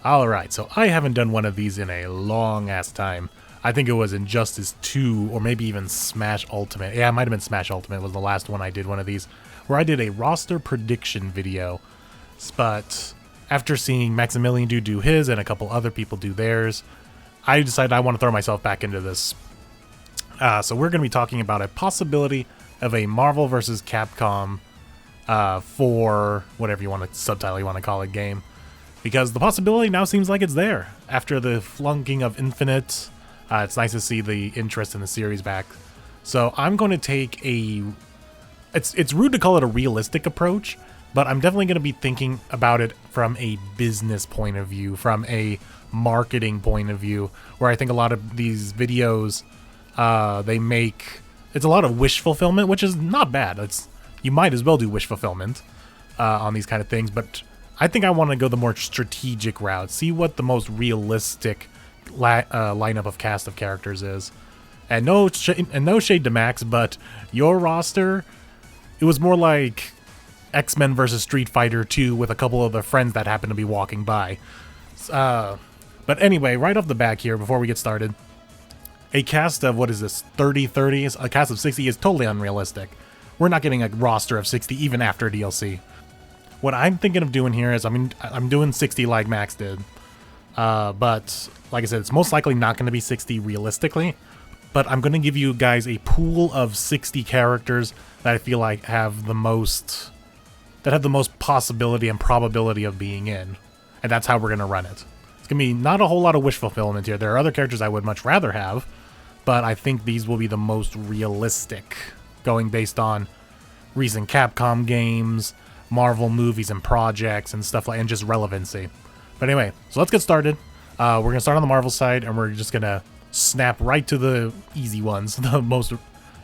Alright, so I haven't done one of these in a long ass time. I think it was Injustice 2 or maybe even Smash Ultimate. Yeah, it might have been Smash Ultimate was the last one I did one of these, where I did a roster prediction video. But after seeing Maximilian do his and a couple other people do theirs, I decided I want to throw myself back into this. So we're going to be talking about a possibility of a Marvel vs. Capcom for whatever you want to subtitle you want to call it game. Because the possibility now seems like it's there. After the flunking of Infinite, it's nice to see the interest in the series back. So I'm going to take a... It's rude to call it a realistic approach, but I'm definitely going to be thinking about it from a business point of view, from a marketing point of view, where I think a lot of these videos, they make... It's a lot of wish fulfillment, which is not bad. You might as well do wish fulfillment on these kind of things, but... I think I want to go the more strategic route, see what the most realistic lineup of cast of characters is. And no shade to Max, but your roster, it was more like X-Men versus Street Fighter 2 with a couple of the friends that happen to be walking by. But anyway, right off the back here, before we get started, a cast of, what is this, 30-30? A cast of 60 is totally unrealistic. We're not getting a roster of 60 even after DLC. What I'm thinking of doing here is I'm doing 60 like Max did. But like I said, it's most likely not going to be 60 realistically. But I'm going to give you guys a pool of 60 characters that I feel like have the most possibility and probability of being in. And that's how we're going to run it. It's going to be not a whole lot of wish fulfillment here. There are other characters I would much rather have, but I think these will be the most realistic, going based on recent Capcom games, Marvel movies and projects and stuff like, and just relevancy. But anyway, so let's get started. We're gonna start on the Marvel side, and we're just gonna snap right to the easy ones, the most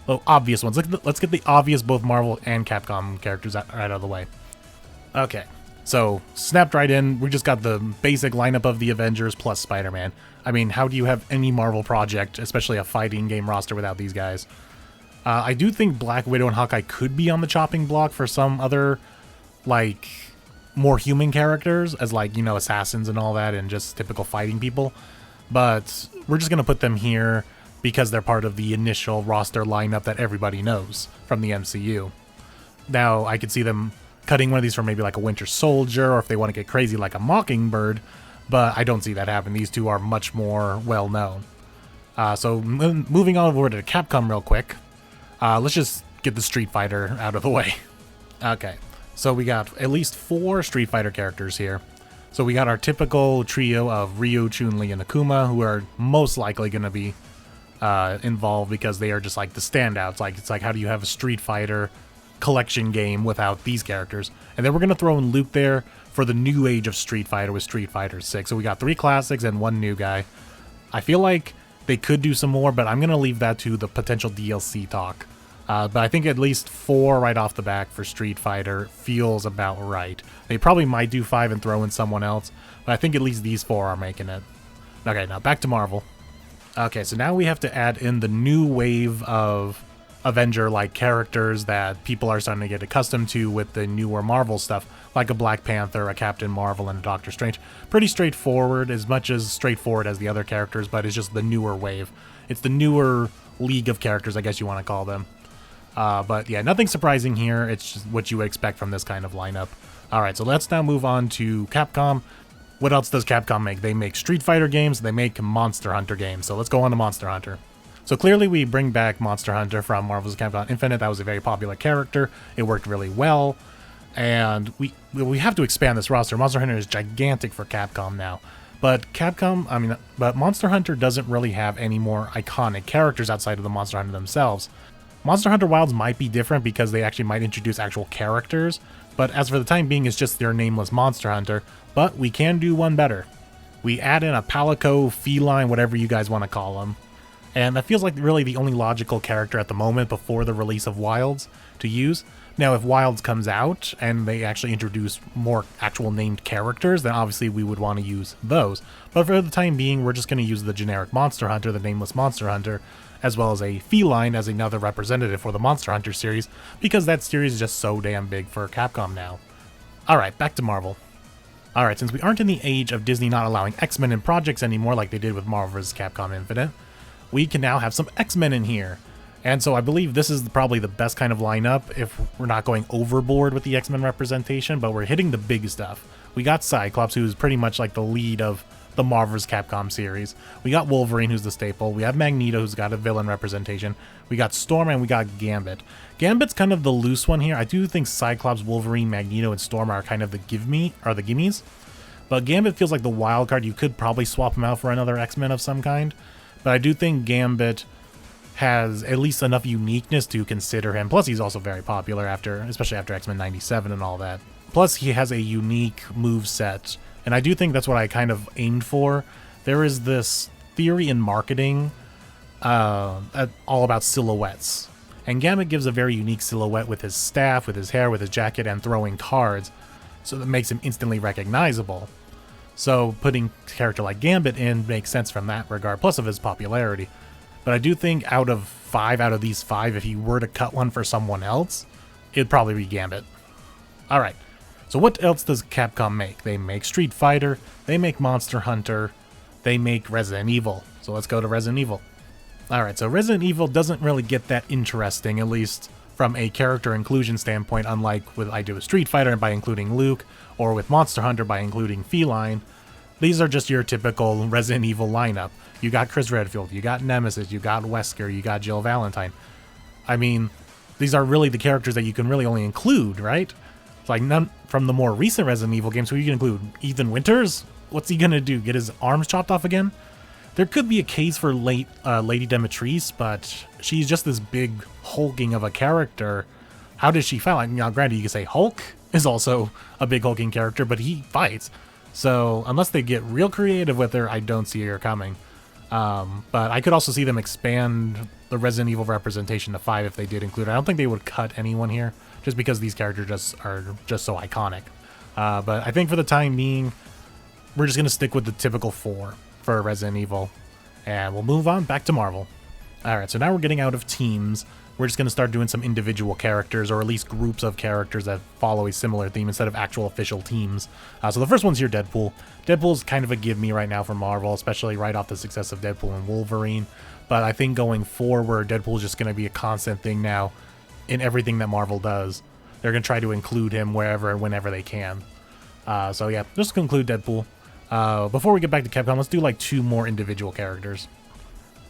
obvious ones. Let's get the obvious both Marvel and Capcom characters right out of the way. Okay, so snapped right in. We just got the basic lineup of the Avengers plus Spider-Man. I mean, how do you have any Marvel project, especially a fighting game roster, without these guys? I do think Black Widow and Hawkeye could be on the chopping block for some other, like, more human characters, as like, you know, assassins and all that, and just typical fighting people. But we're just gonna put them here because they're part of the initial roster lineup that everybody knows from the MCU. Now, I could see them cutting one of these for maybe like a Winter Soldier, or if they want to get crazy, like a Mockingbird, but I don't see that happen. These two are much more well known. So moving on over to Capcom real quick. Let's just get the Street Fighter out of the way. Okay. So we got at least 4 Street Fighter characters here. So we got our typical trio of Ryu, Chun-Li, and Akuma, who are most likely going to be involved because they are just like the standouts. Like, it's like, how do you have a Street Fighter collection game without these characters? And then we're going to throw in Luke there for the new age of Street Fighter with Street Fighter 6. So we got 3 classics and 1 new guy. I feel like they could do some more, but I'm going to leave that to the potential DLC talk. But I think at least 4 right off the back for Street Fighter feels about right. They probably might do 5 and throw in someone else, but I think at least these 4 are making it. Okay, now back to Marvel. Okay, so now we have to add in the new wave of Avenger-like characters that people are starting to get accustomed to with the newer Marvel stuff, like a Black Panther, a Captain Marvel, and a Doctor Strange. Pretty straightforward, as much as straightforward as the other characters, but it's just the newer wave. It's the newer league of characters, I guess you want to call them. But yeah, nothing surprising here. It's just what you would expect from this kind of lineup. Alright, so let's now move on to Capcom. What else does Capcom make? They make Street Fighter games, they make Monster Hunter games. So let's go on to Monster Hunter. So clearly we bring back Monster Hunter from Marvel's Capcom Infinite. That was a very popular character. It worked really well. And we have to expand this roster. Monster Hunter is gigantic for Capcom now. But but Monster Hunter doesn't really have any more iconic characters outside of the Monster Hunter themselves. Monster Hunter Wilds might be different because they actually might introduce actual characters, but as for the time being, it's just their nameless Monster Hunter. But we can do one better. We add in a Palico, Feline, whatever you guys want to call them. And that feels like really the only logical character at the moment before the release of Wilds to use. Now, if Wilds comes out and they actually introduce more actual named characters, then obviously we would want to use those. But for the time being, we're just going to use the generic Monster Hunter, the nameless Monster Hunter, as well as a Feline as another representative for the Monster Hunter series, because that series is just so damn big for Capcom now. Alright, back to Marvel. Alright, since we aren't in the age of Disney not allowing X-Men in projects anymore like they did with Marvel vs. Capcom Infinite, we can now have some X-Men in here. And so I believe this is probably the best kind of lineup if we're not going overboard with the X-Men representation, but we're hitting the big stuff. We got Cyclops, who's pretty much like the lead of the Marvel vs. Capcom series. We got Wolverine, who's the staple. We have Magneto, who's got a villain representation. We got Storm, and we got Gambit. Gambit's kind of the loose one here. I do think Cyclops, Wolverine, Magneto, and Storm are kind of the gimmies. But Gambit feels like the wild card. You could probably swap him out for another X-Men of some kind. But I do think Gambit has at least enough uniqueness to consider him. Plus, he's also very popular especially after X-Men 97 and all that. Plus, he has a unique move set. And I do think that's what I kind of aimed for. There is this theory in marketing all about silhouettes. And Gambit gives a very unique silhouette with his staff, with his hair, with his jacket, and throwing cards. So that makes him instantly recognizable. So putting a character like Gambit in makes sense from that regard, plus of his popularity. But I do think out of these five, if he were to cut one for someone else, it'd probably be Gambit. Alright. So what else does Capcom make? They make Street Fighter, they make Monster Hunter, they make Resident Evil. So let's go to Resident Evil. Alright, so Resident Evil doesn't really get that interesting, at least from a character inclusion standpoint, unlike what I do with Street Fighter by including Luke, or with Monster Hunter by including Feline. These are just your typical Resident Evil lineup. You got Chris Redfield, you got Nemesis, you got Wesker, you got Jill Valentine. I mean, these are really the characters that you can really only include, right? It's like none from the more recent Resident Evil games, who you can include. Ethan Winters? What's he gonna do? Get his arms chopped off again? There could be a case for Lady Demetrice, but she's just this big hulking of a character. How does she fight? Like, now, granted, you could say Hulk is also a big hulking character, but he fights. So unless they get real creative with her, I don't see her coming. But I could also see them expand the Resident Evil representation to 5 if they did include her. I don't think they would cut anyone here, just because these characters are just so iconic. But I think for the time being, we're just going to stick with the typical 4 for Resident Evil. And we'll move on back to Marvel. Alright, so now we're getting out of teams. We're just going to start doing some individual characters, or at least groups of characters that follow a similar theme instead of actual official teams. So the first one's here, Deadpool. Deadpool's kind of a give-me right now for Marvel, especially right off the success of Deadpool and Wolverine. But I think going forward, Deadpool's just going to be a constant thing now in everything that Marvel does. They're going to try to include him wherever and whenever they can. So yeah, just conclude Deadpool. Before we get back to Capcom, let's do like 2 more individual characters.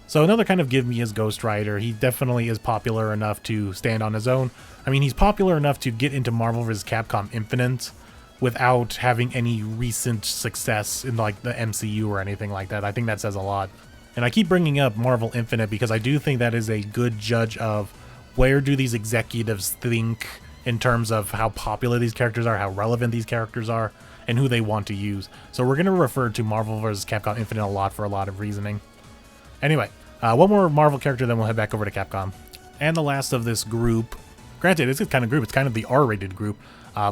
So another kind of give me is Ghost Rider. He definitely is popular enough to stand on his own. I mean, he's popular enough to get into Marvel vs. Capcom Infinite without having any recent success in like the MCU or anything like that. I think that says a lot. And I keep bringing up Marvel Infinite because I do think that is a good judge of where do these executives think in terms of how popular these characters are, how relevant these characters are, and who they want to use. So we're going to refer to Marvel vs. Capcom Infinite a lot for a lot of reasoning. Anyway, one more Marvel character, then we'll head back over to Capcom. And the last of this group, granted, it's kind of group, it's kind of the R-rated group.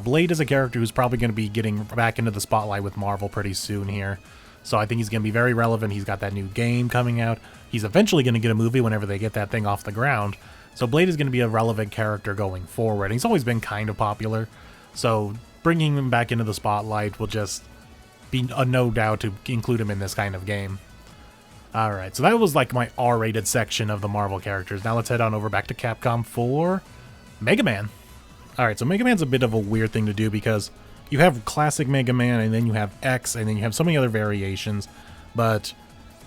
Blade is a character who's probably going to be getting back into the spotlight with Marvel pretty soon here. So I think he's going to be very relevant. He's got that new game coming out. He's eventually going to get a movie whenever they get that thing off the ground. So Blade is going to be a relevant character going forward. And he's always been kind of popular. So bringing him back into the spotlight will just be a no doubt to include him in this kind of game. Alright, so that was like my R-rated section of the Marvel characters. Now let's head on over back to Capcom for Mega Man. Alright, so Mega Man's a bit of a weird thing to do because you have classic Mega Man, and then you have X, and then you have so many other variations. But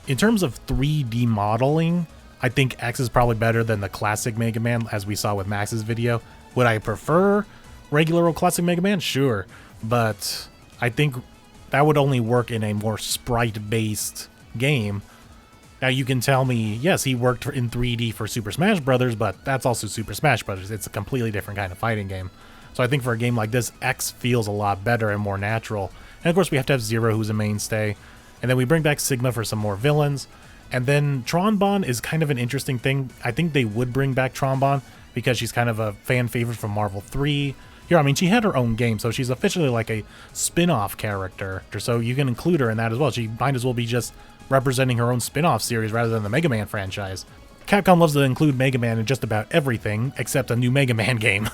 in terms of 3D modeling, I think X is probably better than the classic Mega Man, as we saw with Max's video. Would I prefer regular old classic Mega Man? Sure. But I think that would only work in a more sprite-based game. Now you can tell me, yes, he worked in 3D for Super Smash Bros., but that's also Super Smash Bros. It's a completely different kind of fighting game. So I think for a game like this, X feels a lot better and more natural. And of course we have to have Zero, who's a mainstay. And then we bring back Sigma for some more villains. And then Tron is kind of an interesting thing. I think they would bring back Tron because she's kind of a fan favorite from Marvel 3. Here, I mean, she had her own game, so she's officially like a spin-off character. So you can include her in that as well. She might as well be just representing her own spin-off series rather than the Mega Man franchise. Capcom loves to include Mega Man in just about everything except a new Mega Man game.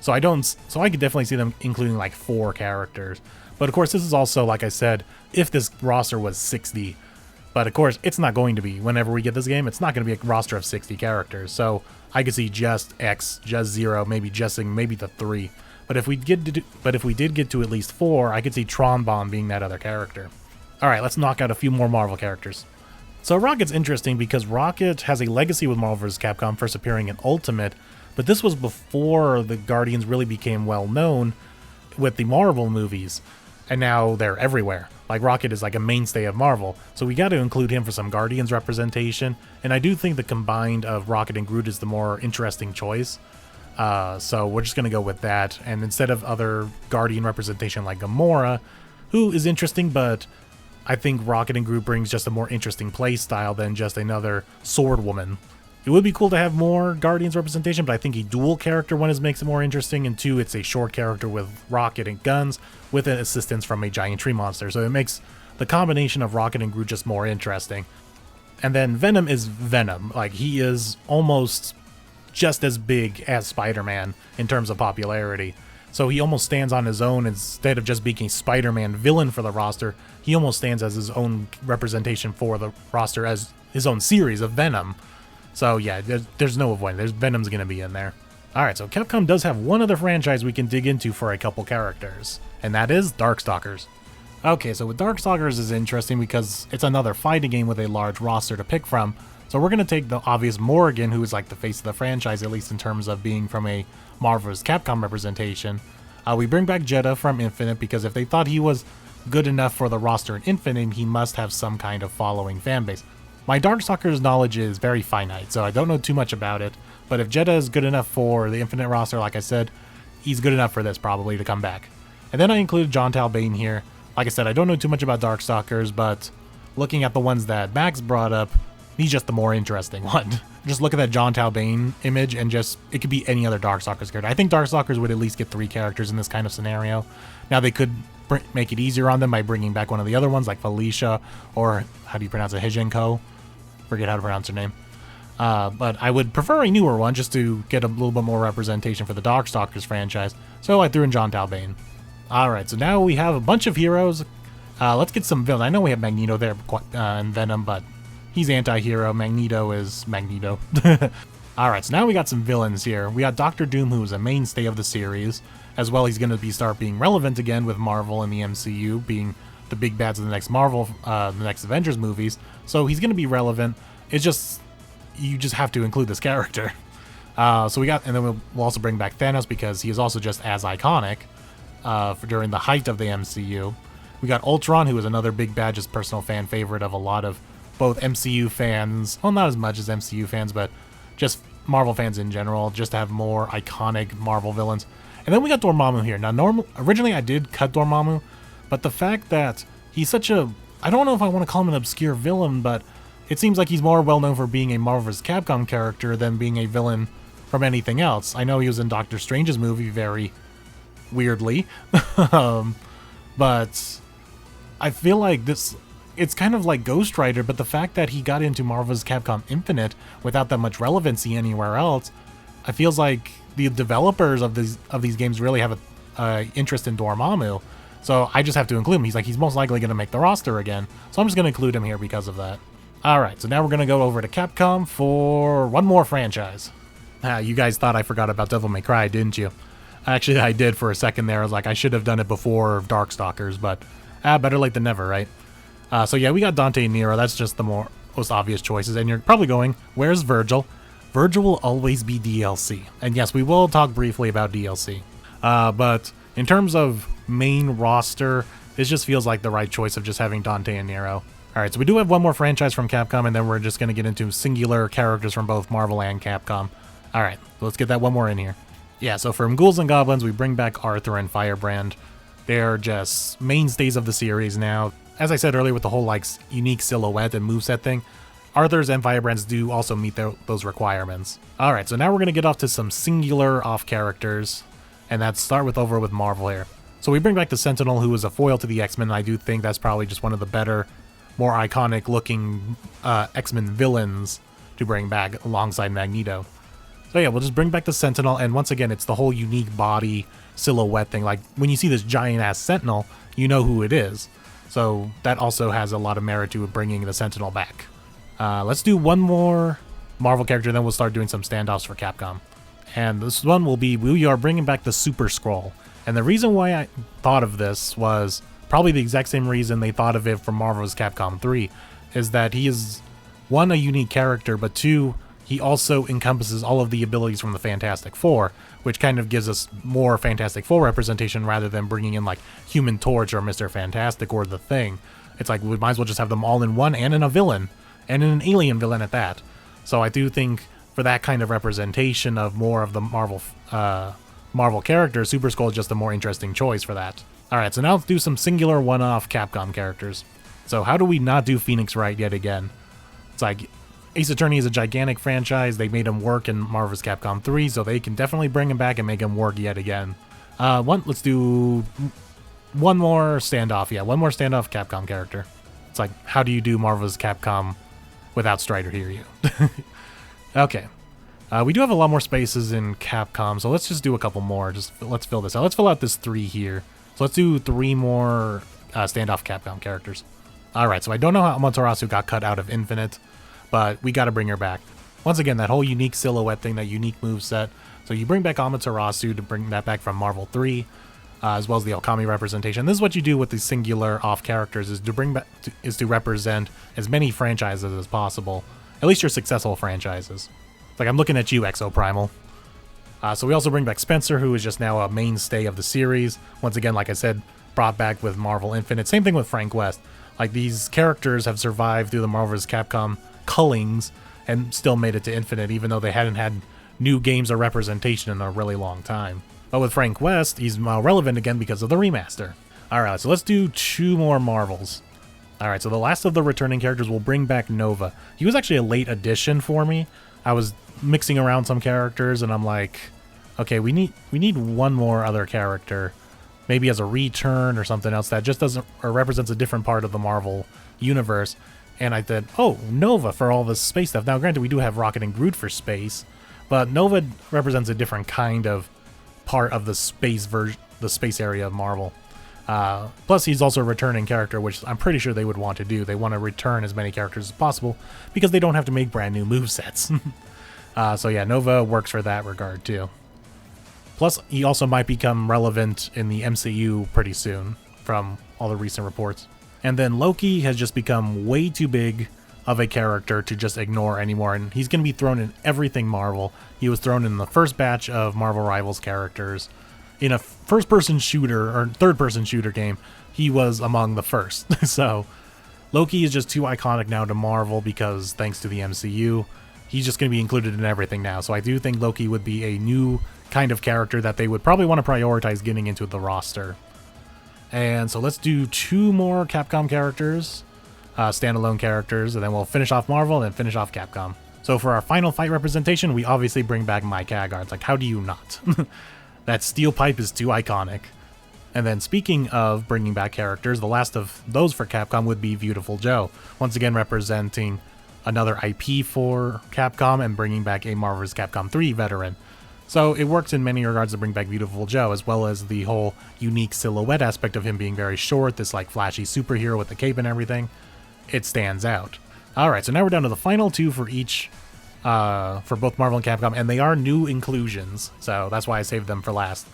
So I could definitely see them including like 4 characters. But of course, this is also, like I said, if this roster was 60. But of course, it's not going to be. Whenever we get this game, it's not going to be a roster of 60 characters. So I could see just X, just 0, maybe maybe the 3. But if we did get to at least 4, I could see Tron Bomb being that other character. All right, let's knock out a few more Marvel characters. So Rocket's interesting because Rocket has a legacy with Marvel vs. Capcom, first appearing in Ultimate, but this was before the Guardians really became well known with the Marvel movies, and now they're everywhere. Like, Rocket is like a mainstay of Marvel, so we got to include him for some Guardians representation, and I do think the combined of Rocket and Groot is the more interesting choice. So we're just going to go with that, and instead of other Guardian representation like Gamora, who is interesting, but I think Rocket and Groot brings just a more interesting play style than just another sword woman. It would be cool to have more Guardians representation, but I think a dual character one makes it more interesting, and 2, it's a short character with Rocket and guns with an assistance from a giant tree monster. So it makes the combination of Rocket and Groot just more interesting. And then Venom is Venom. Like, he is almost just as big as Spider-Man in terms of popularity. So he almost stands on his own. Instead of just being a Spider-Man villain for the roster, he almost stands as his own representation for the roster, as his own series of Venom. So yeah, there's no avoiding. Venom's going to be in there. Alright, so Capcom does have one other franchise we can dig into for a couple characters, and that is Darkstalkers. Okay, so with Darkstalkers is interesting because it's another fighting game with a large roster to pick from. So we're going to take the obvious Morrigan, who is like the face of the franchise, at least in terms of being from a Marvel vs. Capcom representation. We bring back Jeddah from Infinite because if they thought he was good enough for the roster in Infinite, he must have some kind of following fan base. My Darkstalkers knowledge is very finite, so I don't know too much about it, but if Jeddah is good enough for the Infinite roster, like I said, he's good enough for this probably to come back. And then I included John Talbane here. Like I said, I don't know too much about Darkstalkers, but looking at the ones that Max brought up, he's just the more interesting one. Just look at that John Talbane image and it could be any other Darkstalkers character. I think Darkstalkers would at least get 3 characters in this kind of scenario. Now they could make it easier on them by bringing back one of the other ones like Felicia, or how do you pronounce it, Hijenko? Forget how to pronounce her name. But I would prefer a newer one just to get a little bit more representation for the Darkstalkers franchise. So I threw in John Talbane. Alright, so now we have a bunch of heroes. Let's get some villains. I know we have Magneto there and Venom, but he's anti-hero. Magneto is Magneto. Alright, so now we got some villains here. We got Doctor Doom, who is a mainstay of the series. As well, he's going to start being relevant again with Marvel and the MCU, being the big bads of the next the next Avengers movies. So he's going to be relevant. It's just, you just have to include this character. And then we'll also bring back Thanos because he is also just as iconic during the height of the MCU. We got Ultron, who is another big bad, just personal fan favorite of a lot of both MCU fans. Well, not as much as MCU fans, but just Marvel fans in general, just to have more iconic Marvel villains. And then we got Dormammu here. Now, originally I did cut Dormammu, but the fact that he's such a, I don't know if I want to call him an obscure villain, but it seems like he's more well known for being a Marvel vs. Capcom character than being a villain from anything else. I know he was in Doctor Strange's movie very weirdly, but I feel like it's kind of like Ghost Rider, but the fact that he got into Marvel vs. Capcom Infinite without that much relevancy anywhere else, it feels like the developers of these games really have an interest in Dormammu. So I just have to include him. He's most likely going to make the roster again. So I'm just going to include him here because of that. Alright, so now we're going to go over to Capcom for one more franchise. You guys thought I forgot about Devil May Cry, didn't you? Actually, I did for a second there. I was like, I should have done it before Darkstalkers, but better late than never, right? So yeah, we got Dante and Nero. That's just the most obvious choices. And you're probably going, where's Virgil? Virgil will always be DLC. And yes, we will talk briefly about DLC. But in terms of main roster, this just feels like the right choice of just having Dante and Nero. Alright, so we do have one more franchise from Capcom, and then we're just going to get into singular characters from both Marvel and Capcom. Alright, let's get that one more in here. Yeah, so from Ghouls and Goblins, we bring back Arthur and Firebrand. They're just mainstays of the series now. As I said earlier, with the whole unique silhouette and moveset thing, Arthur's and Firebrand's do also meet those requirements. Alright, so now we're going to get off to some singular off characters, and that's start over with Marvel here. So we bring back the Sentinel, who is a foil to the X-Men, and I do think that's probably just one of the better, more iconic looking X-Men villains to bring back alongside Magneto. So yeah, we'll just bring back the Sentinel, and once again, it's the whole unique body, silhouette thing. Like when you see this giant ass Sentinel, you know who it is. So that also has a lot of merit to bringing the Sentinel back. Let's do one more Marvel character, then we'll start doing some standoffs for Capcom. And this one will be, we are bringing back the Super Skrull. And the reason why I thought of this was probably the exact same reason they thought of it for Marvel's Capcom 3, is that he is, one, a unique character, but two, he also encompasses all of the abilities from the Fantastic Four, which kind of gives us more Fantastic Four representation rather than bringing in like Human Torch or Mr. Fantastic or The Thing. It's like we might as well just have them all in one, and in a villain, and in an alien villain at that. So I do think for that kind of representation of more of the Marvel characters, Super Skrull is just a more interesting choice for that. Alright, so now let's do some singular one-off Capcom characters. So how do we not do Phoenix right yet again? It's like Ace Attorney is a gigantic franchise. They made him work in Marvel's Capcom 3, so they can definitely bring him back and make him work yet again. Let's do one more standoff. Yeah, one more standoff Capcom character. It's like, how do you do Marvel's Capcom without Strider Hiryu? Okay. We do have a lot more spaces in Capcom, so let's just do a couple more. Let's fill this out. Let's fill out this 3 here. So let's do 3 more standoff Capcom characters. Alright, so I don't know how Amaterasu got cut out of Infinite, but we gotta bring her back. Once again, that whole unique silhouette thing, that unique moveset. So you bring back Amaterasu to bring that back from Marvel 3, as well as the Okami representation. This is what you do with these singular off characters, is to bring back, to represent as many franchises as possible. At least your successful franchises. Like, I'm looking at you, Exo Primal. So we also bring back Spencer, who is just now a mainstay of the series. Once again, like I said, brought back with Marvel Infinite. Same thing with Frank West. Like, these characters have survived through the Marvel's Capcom cullings and still made it to Infinite, even though they hadn't had new games or representation in a really long time. But with Frank West, he's now relevant again because of the remaster. Alright, so let's do 2 more Marvels. Alright, so the last of the returning characters will bring back Nova. He was actually a late addition for me. I was mixing around some characters and I'm like, okay, we need one more other character, maybe as a return or something else that just doesn't, or represents a different part of the Marvel universe. And I said, oh, Nova for all this space stuff. Now granted, we do have Rocket and Groot for space, but Nova represents a different kind of part of the space the space area of Marvel. Plus, he's also a returning character, which I'm pretty sure they would want to do. They want to return as many characters as possible because they don't have to make brand new movesets. So yeah, Nova works for that regard too. Plus, he also might become relevant in the MCU pretty soon from all the recent reports. And then Loki has just become way too big of a character to just ignore anymore, and he's going to be thrown in everything Marvel. He was thrown in the first batch of Marvel Rivals characters. In a first-person shooter, or third-person shooter game, he was among the first. So, Loki is just too iconic now to Marvel because, thanks to the MCU, he's just going to be included in everything now. So I do think Loki would be a new kind of character that they would probably want to prioritize getting into the roster. And so let's do 2 more Capcom characters, standalone characters, and then we'll finish off Marvel and then finish off Capcom. So for our final fight representation, we obviously bring back Mike Hagar. It's like, how do you not? That steel pipe is too iconic. And then speaking of bringing back characters, the last of those for Capcom would be Beautiful Joe. Once again representing another IP for Capcom and bringing back a Marvel's Capcom 3 veteran. So it works in many regards to bring back Beautiful Joe, as well as the whole unique silhouette aspect of him being very short, this like flashy superhero with the cape and everything. It stands out. Alright, so now we're down to the final 2 for each, for both Marvel and Capcom, and they are new inclusions, so that's why I saved them for last.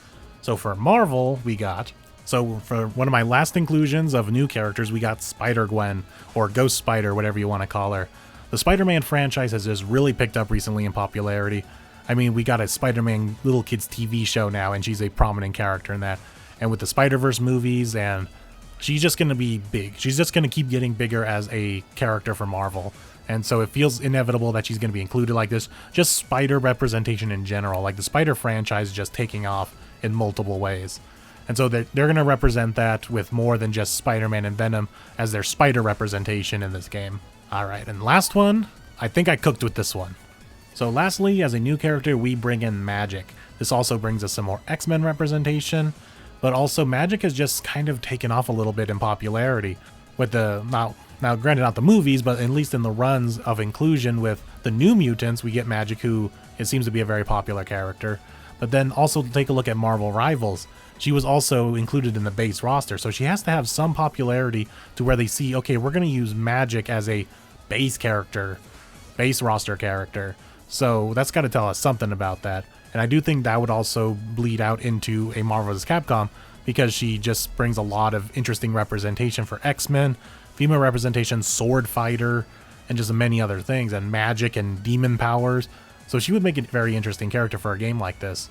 So for Marvel, we got, so for one of my last inclusions of new characters, we got Spider-Gwen, or Ghost Spider, whatever you want to call her. The Spider-Man franchise has just really picked up recently in popularity. I mean, we got a Spider-Man little kids TV show now, and she's a prominent character in that. And with the Spider-Verse movies, and she's just going to be big. She's just going to keep getting bigger as a character for Marvel. And so it feels inevitable that she's going to be included like this. Just Spider representation in general. Like the Spider franchise is just taking off in multiple ways. And so they're going to represent that with more than just Spider-Man and Venom as their Spider representation in this game. Alright, and last one, I think I cooked with this one. So lastly, as a new character, we bring in Magic. This also brings us some more X-Men representation, but also Magic has just kind of taken off a little bit in popularity. With the, now granted not the movies, but at least in the runs of inclusion with the New Mutants, we get Magic, who it seems to be a very popular character. But then also take a look at Marvel Rivals. She was also included in the base roster, so she has to have some popularity to where they see, okay, we're going to use Magic as a base character, base roster character. So that's got to tell us something about that. And I do think that would also bleed out into a Marvel vs. Capcom, because she just brings a lot of interesting representation for X-Men, female representation, sword fighter, and just many other things, and magic and demon powers. So she would make a very interesting character for a game like this.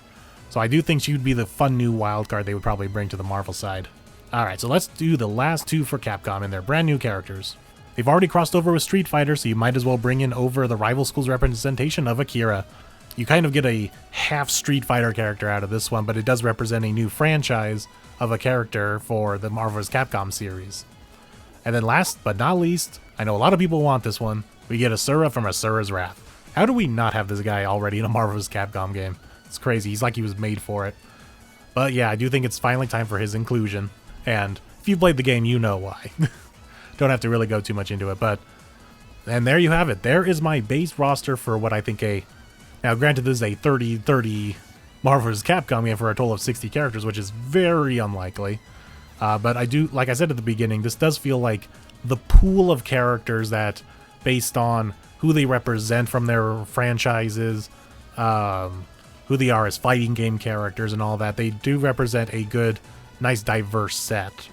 So I do think she would be the fun new wildcard they would probably bring to the Marvel side. Alright, so let's do the last two for Capcom and their brand new characters. They've already crossed over with Street Fighter, so you might as well bring in over the rival school's representation of Akira. You kind of get a half Street Fighter character out of this one, but it does represent a new franchise of a character for the Marvel vs. Capcom series. And then last but not least, I know a lot of people want this one, we get Asura from Asura's Wrath. How do we not have this guy already in a Marvel vs. Capcom game? It's crazy, he's like he was made for it. But yeah, I do think it's finally time for his inclusion, and if you've played the game, you know why. Don't have to really go too much into it, but... And there you have it. There is my base roster for what I think a... Now, granted, this is a 30-30 Marvel vs. Capcom game for a total of 60 characters, which is very unlikely. But I do, like I said at the beginning, this does feel like the pool of characters that, based on who they represent from their franchises, who they are as fighting game characters and all that, they do represent a good, nice, diverse set.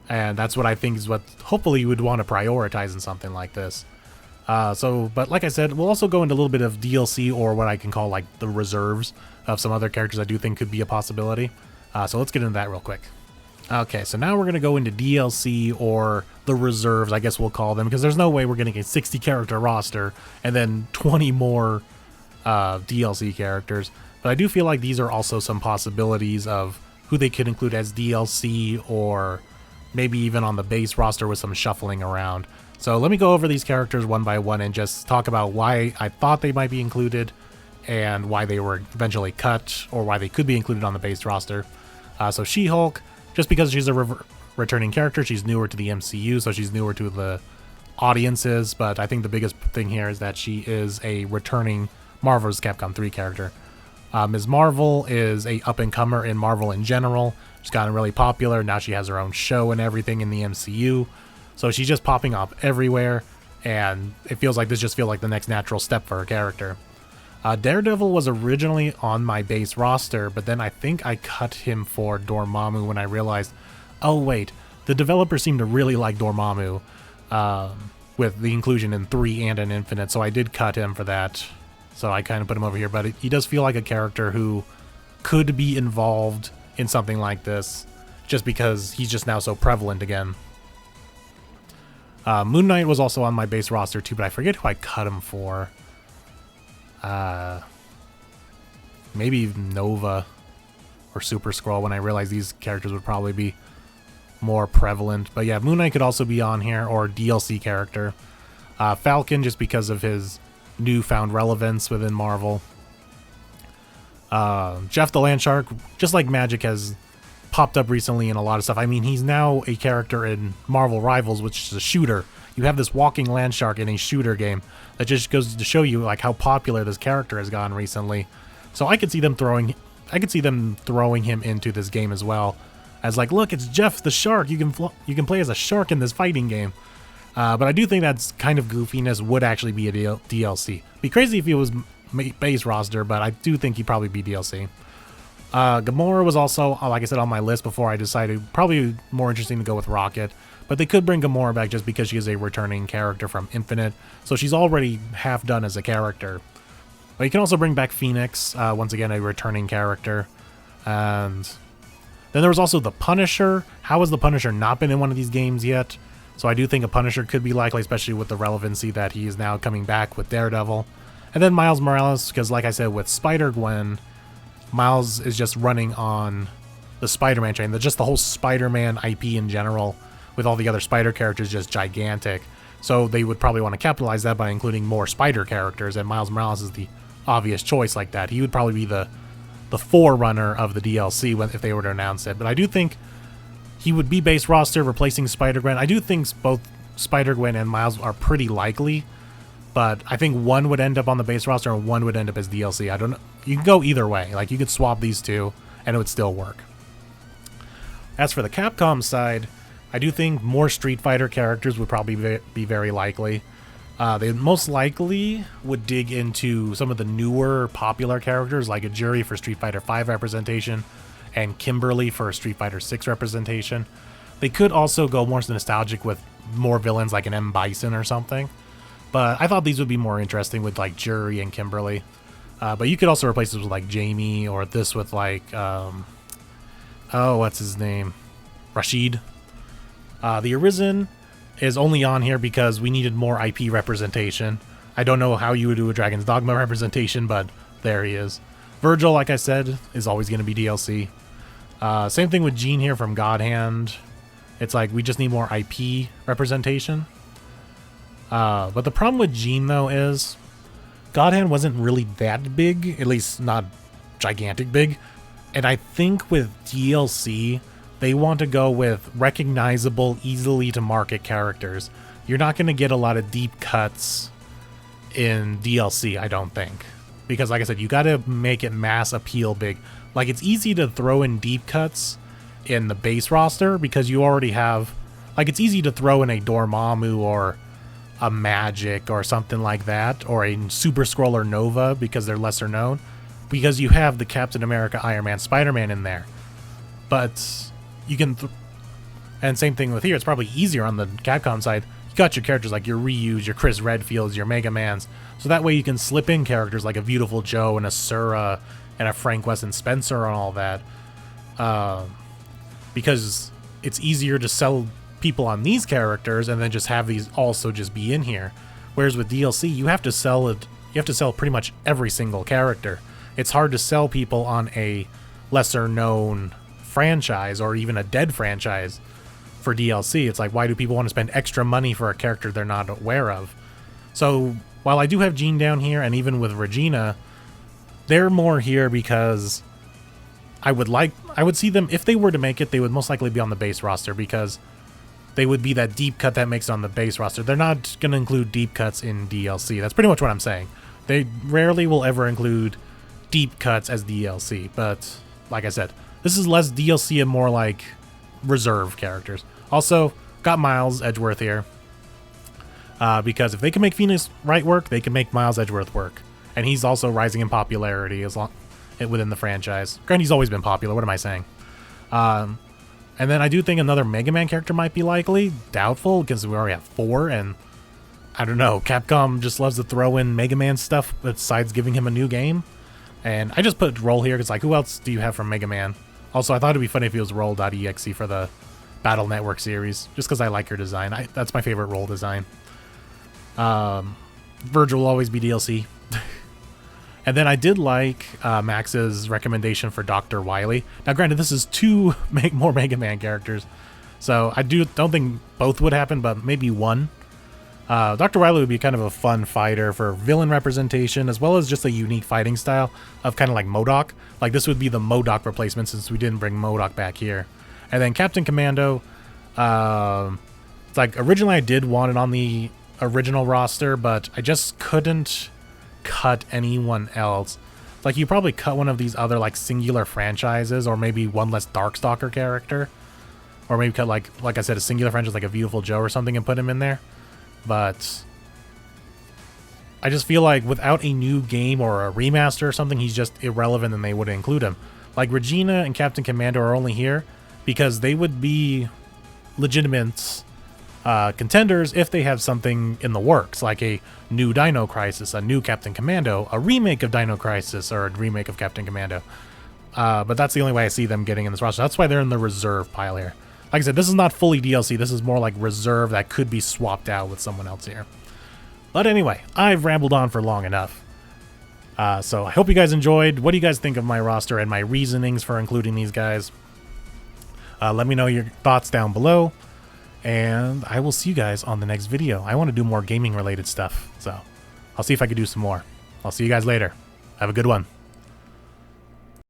And that's what I think is what hopefully you would want to prioritize in something like this. But like I said, we'll also go into a little bit of DLC, or what I can call like the reserves of some other characters I do think could be a possibility. So let's get into that real quick. Okay, so now we're going to go into DLC, or the reserves, I guess we'll call them, because there's no way we're getting a 60 character roster and then 20 more DLC characters. But I do feel like these are also some possibilities of who they could include as DLC, or maybe even on the base roster with some shuffling around. So let me go over these characters one by one and just talk about why I thought they might be included and why they were eventually cut, or why they could be included on the base roster. So She-Hulk, just because she's a returning character, she's newer to the MCU, so she's newer to the audiences, but I think the biggest thing here is that she is a returning Marvel vs. Capcom 3 character. Ms. Marvel is a up-and-comer in Marvel in general. She's gotten really popular. Now she has her own show and everything in the MCU. So she's just popping up everywhere, and it feels like this just feels like the next natural step for her character. Daredevil was originally on my base roster, but then I think I cut him for Dormammu when I realized, oh wait, the developers seem to really like Dormammu with the inclusion in 3 and in Infinite, so I did cut him for that. So I kind of put him over here, but he does feel like a character who could be involved in something like this, just because he's just now so prevalent again. Moon Knight was also on my base roster too, but I forget who I cut him for. Maybe Nova or Super Skrull, when I realized these characters would probably be more prevalent. But yeah, Moon Knight could also be on here, or DLC character. Falcon, just because of his newfound relevance within Marvel. Jeff the Landshark, just like Magic has popped up recently in a lot of stuff. I mean, he's now a character in Marvel Rivals, which is a shooter. You have this walking Landshark in a shooter game. That just goes to show you like how popular this character has gone recently. So I could see them throwing him into this game as well, as like, look, it's Jeff the Shark. You can play as a shark in this fighting game. But I do think that's kind of goofiness would actually be a DLC. Be crazy if he was base roster, but I do think he'd probably be DLC. Gamora was also, like I said, on my list before I decided probably more interesting to go with Rocket. But they could bring Gamora back just because she is a returning character from Infinite, so she's already half done as a character. But you can also bring back Phoenix, once again a returning character. And then there was also the Punisher. How has the Punisher not been in one of these games yet? So I do think a Punisher could be likely, especially with the relevancy that he is now coming back with Daredevil. And then Miles Morales, because like I said, with Spider-Gwen, Miles is just running on the Spider-Man train. Just the whole Spider-Man IP in general, with all the other Spider characters just gigantic. So they would probably want to capitalize that by including more Spider characters, and Miles Morales is the obvious choice like that. He would probably be the forerunner of the DLC if they were to announce it. But I do think he would be base roster, replacing Spider-Gwen. I do think both Spider-Gwen and Miles are pretty likely, But I think one would end up on the base roster and one would end up as DLC. I don't know. You can go either way. Like, you could swap these two and it would still work. As for the Capcom side, I do think more Street Fighter characters would probably be very likely. They most likely would dig into some of the newer popular characters like Ajuri for Street Fighter V representation and Kimberly for Street Fighter VI representation. They could also go more nostalgic with more villains like an M. Bison or something. But I thought these would be more interesting with like Juri and Kimberly. But you could also replace this with like Jamie, or this with like, what's his name? Rashid. The Arisen is only on here because we needed more IP representation. I don't know how you would do a Dragon's Dogma representation, but there he is. Virgil, like I said, is always going to be DLC. Same thing with Gene here from God Hand. It's like we just need more IP representation. But the problem with Gene, though, is God Hand wasn't really that big, at least not gigantic big. And I think with DLC, they want to go with recognizable, easily to market characters. You're not going to get a lot of deep cuts in DLC, I don't think. Because like I said, you got to make it mass appeal big. Like, it's easy to throw in deep cuts in the base roster because you already have... Like, it's easy to throw in a Dormammu or a Magic or something like that, or a Super Scroller Nova because they're lesser known, because you have the Captain America, Iron Man, Spider-Man in there. But you can... and same thing with here, it's probably easier on the Capcom side. You got your characters like your Ryus, your Chris Redfields, your Mega Mans, so that way you can slip in characters like a Beautiful Joe and a Sura and a Frank Weston Spencer and all that. Because it's easier to sell people on these characters and then just have these also just be in here. Whereas with DLC, you have to sell it. You have to sell pretty much every single character. It's hard to sell people on a lesser known franchise or even a dead franchise for DLC. It's like, why do people want to spend extra money for a character they're not aware of? So while I do have Gene down here, and even with Regina, they're more here because I would see them, if they were to make it, they would most likely be on the base roster because they would be that deep cut that makes it on the base roster. They're not going to include deep cuts in DLC. That's pretty much what I'm saying. They rarely will ever include deep cuts as DLC, but like I said, this is less DLC and more like reserve characters. Also, got Miles Edgeworth here, because if they can make Phoenix Wright work, they can make Miles Edgeworth work. And he's also rising in popularity within the franchise. Granted, he's always been popular. What am I saying? And then I do think another Mega Man character might be likely. Doubtful, because we already have 4, and I don't know. Capcom just loves to throw in Mega Man stuff besides giving him a new game. And I just put Roll here because, like, who else do you have from Mega Man? Also, I thought it'd be funny if it was Roll.exe for the Battle Network series, just because I like her design. That's my favorite Roll design. Virgil will always be DLC. And then I did like Max's recommendation for Dr. Wily. Now, granted, this is 2 more Mega Man characters, so I don't think both would happen, but maybe one. Dr. Wily would be kind of a fun fighter for villain representation, as well as just a unique fighting style of kind of like MODOK. Like, this would be the MODOK replacement since we didn't bring MODOK back here. And then Captain Commando, it's like originally I did want it on the original roster, but I just couldn't cut anyone else. It's like you probably cut one of these other like singular franchises, or maybe one less Darkstalker character, or maybe cut like I said, a singular franchise like a Beautiful Joe or something and put him in there. But I just feel like without a new game or a remaster or something, he's just irrelevant and they wouldn't include him. Like Regina and Captain Commando are only here because they would be legitimate contenders if they have something in the works, like a new Dino Crisis, a new Captain Commando, a remake of Dino Crisis, or a remake of Captain Commando. But that's the only way I see them getting in this roster. That's why they're in the reserve pile here. Like I said, this is not fully DLC. This is more like reserve that could be swapped out with someone else here. But anyway, I've rambled on for long enough. So I hope you guys enjoyed. What do you guys think of my roster and my reasonings for including these guys? Let me know your thoughts down below. And I will see you guys on the next video. I want to do more gaming related stuff, so I'll see if I can do some more. I'll see you guys later. Have a good one.